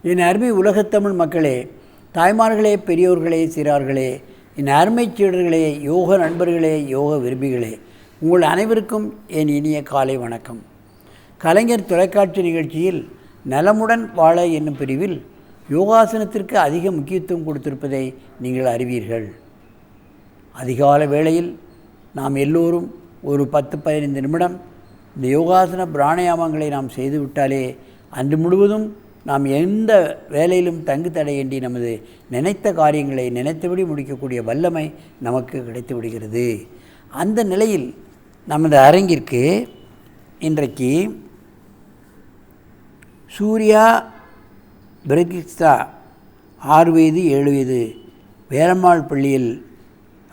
என் அருமை உலகத்தமிழ் மக்களே, தாய்மார்களே, பெரியோர்களே, சிறார்களே, என் அருமை சீடர்களே, யோக நண்பர்களே, யோக விரும்பிகளே, உங்கள் அனைவருக்கும் என் இனிய காலை வணக்கம். கலைஞர் தொலைக்காட்சி நிகழ்ச்சியில் நலமுடன் வாழ என்னும் பிரிவில் யோகாசனத்திற்கு அதிக முக்கியத்துவம் கொடுத்திருப்பதை நீங்கள் அறிவீர்கள். அதிகால வேளையில் நாம் எல்லோரும் ஒரு 10-15 நிமிடம் இந்த யோகாசன பிராணாயாமங்களை நாம் செய்துவிட்டாலே அன்று முழுவதும் நாம் எந்த வேலையிலும் தங்கு தடையின்றி நமது நினைத்த காரியங்களை நினைத்தபடி முடிக்கக்கூடிய வல்லமை நமக்கு கிடைத்து விடுகிறது. அந்த நிலையில் நமது அரங்கிற்கு இன்றைக்கு சூர்யா பிரகிஸ்தா 6 வயது 7 வயது வேலம்மாள் பள்ளியில்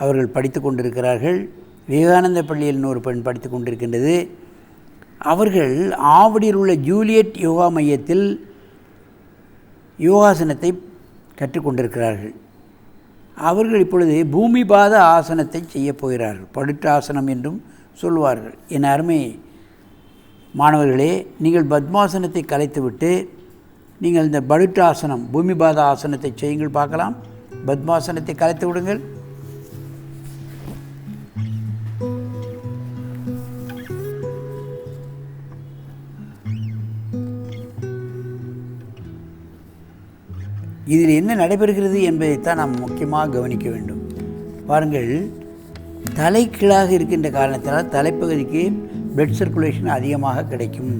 அவர்கள் படித்து கொண்டிருக்கிறார்கள். விவேகானந்த பள்ளியில் இன்னொரு பெண் படித்து கொண்டிருக்கின்றது. அவர்கள் ஆவடியில் உள்ள ஜூலியட் யோகா மையத்தில் யோகாசனத்தை கற்றுக்கொண்டிருக்கிறார்கள். அவர்கள் இப்பொழுது பூமிபாத ஆசனத்தை செய்யப் போகிறார்கள். படுட்டாசனம் என்றும் சொல்வார்கள். என் அருமை மாணவர்களே, நீங்கள் பத்மாசனத்தை கலைத்துவிட்டு நீங்கள் இந்த படுட்டாசனம் பூமிபாத ஆசனத்தை செய்யுங்கள் பார்க்கலாம். பத்மாசனத்தை கலைத்து விடுங்கள். இதில் என்ன நடைபெறுகிறது என்பதைத்தான் நாம் முக்கியமாக கவனிக்க வேண்டும். பாருங்கள், தலை கீழாக இருக்கின்ற காரணத்தினால் தலைப்பகுதிக்கு பிளட் சர்க்குலேஷன் அதிகமாக கிடைக்கும்.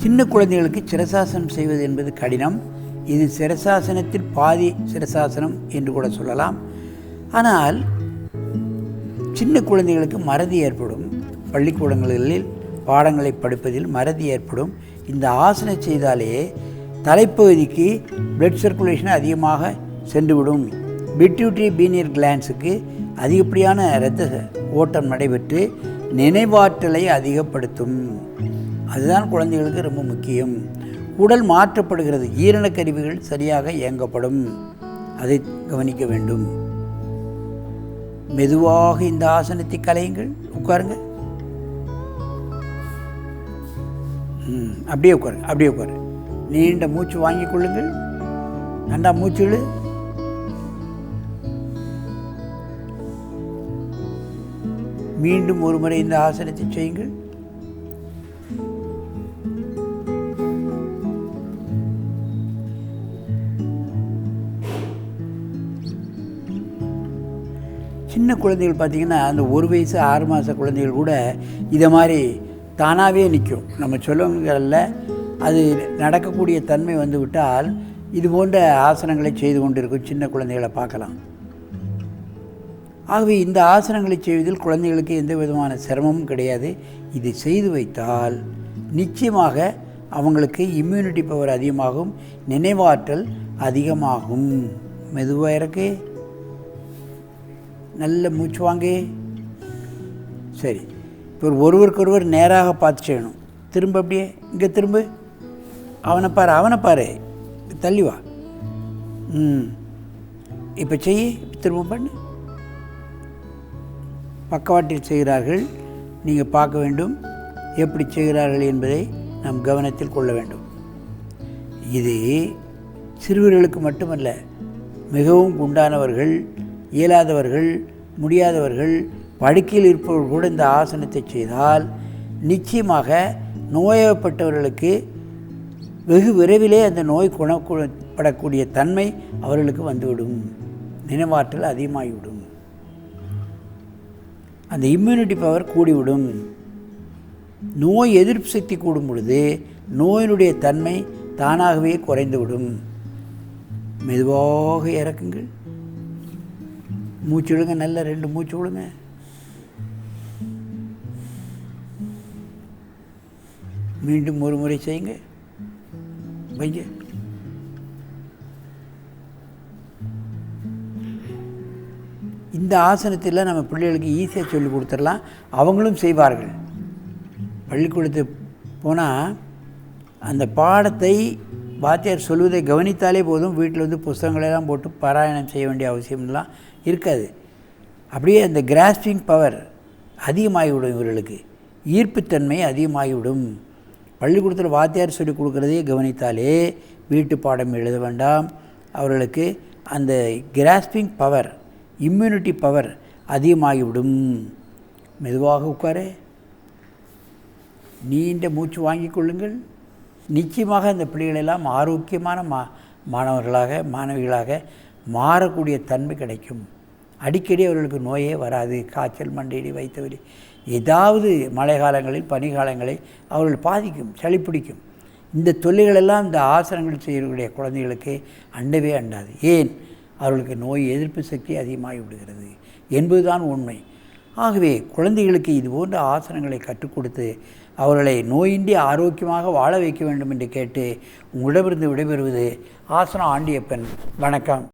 சின்ன குழந்தைகளுக்கு சிரசாசனம் செய்வது என்பது கடினம். இது சிரசாசனத்தில் பாதி சிரசாசனம் என்று கூட சொல்லலாம். ஆனால் சின்ன குழந்தைகளுக்கு மறதி ஏற்படும். பள்ளிக்கூடங்களில் பாடங்களை படிப்பதில் மறதி ஏற்படும். இந்த ஆசனம் செய்தாலே தலைப்பகுதிக்கு பிளட் சர்க்குலேஷன் அதிகமாக சென்றுவிடும். பிட்யூட்டரி பீனியர் கிளான்ஸுக்கு அதிகப்படியான இரத்த ஓட்டம் நடைபெற்று நினைவாற்றலை அதிகப்படுத்தும். அதுதான் குழந்தைகளுக்கு ரொம்ப முக்கியம். உடல் மாற்றப்படுகிறது. ஈரணக்கருவிகள் சரியாக இயங்கப்படும். அதை கவனிக்க வேண்டும். மெதுவாக இந்த ஆசனத்தை கலையுங்கள். உட்காருங்க. அப்படியே உட்காருங்க. அப்படியே உட்காரு. நீண்ட மூச்சு வாங்கிக் கொள்ளுங்கள். நன்றா மூச்சு இழு. மீண்டும் ஒரு முறை இந்த ஆசனத்தை செய்யுங்கள். சின்ன குழந்தைகள் பார்த்திங்கன்னா, அந்த 1 வயசு 6 மாத குழந்தைகள் கூட இதை மாதிரி தானாகவே நிற்கும். நம்ம சொல்லுவங்கள்ல அது நடக்கக்கூடிய தன்மை வந்து விட்டால் இது போன்ற ஆசனங்களை செய்து கொண்டிருக்கும் சின்ன குழந்தைகளை பார்க்கலாம். ஆகவே இந்த ஆசனங்களை செய்வதில் குழந்தைகளுக்கு எந்த விதமான சிரமமும் கிடையாது. இதை செய்து வைத்தால் நிச்சயமாக அவங்களுக்கு இம்யூனிட்டி பவர் அதிகமாகும், நினைவாற்றல் அதிகமாகும். மெதுவாக இருக்கு. நல்ல மூச்சு வாங்க. சரி, இப்போ ஒருவருக்கொருவர் நேராக பார்த்து செய்யணும். திரும்ப அப்படியே இங்கே திரும்ப. அவனை பாரு. தள்ளி வா. இப்போ செய்ய. திரும்ப பண்ணு. பக்கவாட்டில் செய்கிறார்கள். நீங்கள் பார்க்க வேண்டும் எப்படி செய்கிறார்கள் என்பதை நாம் கவனத்தில் கொள்ள வேண்டும். இது சிறுவர்களுக்கு மட்டுமல்ல, மிகவும் குண்டானவர்கள், இயலாதவர்கள், முடியாதவர்கள், படுக்கையில் இருப்பவர்கள் கூட இந்த ஆசனத்தை செய்தால் நிச்சயமாக நோயப்பட்டவர்களுக்கு வெகு விரைவிலே அந்த நோய் குணப்படக்கூடிய தன்மை அவர்களுக்கு வந்துவிடும். நினைவாற்றல் அதிகமாகிவிடும். அந்த இம்யூனிட்டி பவர் கூடிவிடும். நோய் எதிர்ப்பு சக்தி கூடும் பொழுது நோயினுடைய தன்மை தானாகவே குறைந்துவிடும். மெதுவாக இறக்குங்கள். மூச்சு விடுங்க. நல்ல 2 மூச்சு விடுங்க. மீண்டும் ஒரு முறை செய்யுங்க. வைங்க. இந்த ஆசனத்தில் நம்ம பிள்ளைகளுக்கு ஈஸியாக சொல்லி கொடுத்துடலாம். அவங்களும் செய்வார்கள். பள்ளிக்கூடத்துக்கு போனால் அந்த பாடத்தை வாத்தியார் சொல்வதை கவனித்தாலே போதும். வீட்டில் வந்து புஸ்தகங்களெல்லாம் போட்டு பாராயணம் செய்ய வேண்டிய அவசியம்லாம் இருக்காது. அப்படியே அந்த கிராஸ்பிங் பவர் அதிகமாகிவிடும். இவர்களுக்கு ஈர்ப்புத்தன்மை அதிகமாகிவிடும். பள்ளிக்கூடத்தில் வாத்தியார் சொல்லிக் கொடுக்குறதையே கவனித்தாலே வீட்டு பாடம் எழுத வேண்டாம். அவர்களுக்கு அந்த கிராஸ்பிங் பவர், இம்யூனிட்டி பவர் அதிகமாகிவிடும். மெதுவாக உட்கார, நீண்ட மூச்சு வாங்கி கொள்ளுங்கள். நிச்சயமாக அந்த பிள்ளைகளெல்லாம் ஆரோக்கியமான மாணவர்களாக மாணவிகளாக மாறக்கூடிய தன்மை கிடைக்கும். அடிக்கடி அவர்களுக்கு நோயே வராது. காய்ச்சல், மண்டையடி, வயிற்று வலி, ஏதாவது மழை காலங்களில் பனிக்காலங்களில் அவர்கள் பாதிக்கும், சளி பிடிக்கும். இந்த தொல்லைகளெல்லாம் இந்த ஆசனங்கள் செய்யக்கூடிய குழந்தைகளுக்கு அண்டவே அண்டாது. ஏன்? அவர்களுக்கு நோய் எதிர்ப்பு சக்தி அதிகமாகி விடுகிறது என்பதுதான் உண்மை. ஆகவே குழந்தைகளுக்கு இதுபோன்ற ஆசனங்களை கற்றுக் கொடுத்து அவர்களை நோயின்றி ஆரோக்கியமாக வாழ வைக்க வேண்டும் என்று கேட்டு உங்களிடமிருந்து விடைபெறுவது ஆசனம் ஆண்டியப்பன். வணக்கம்.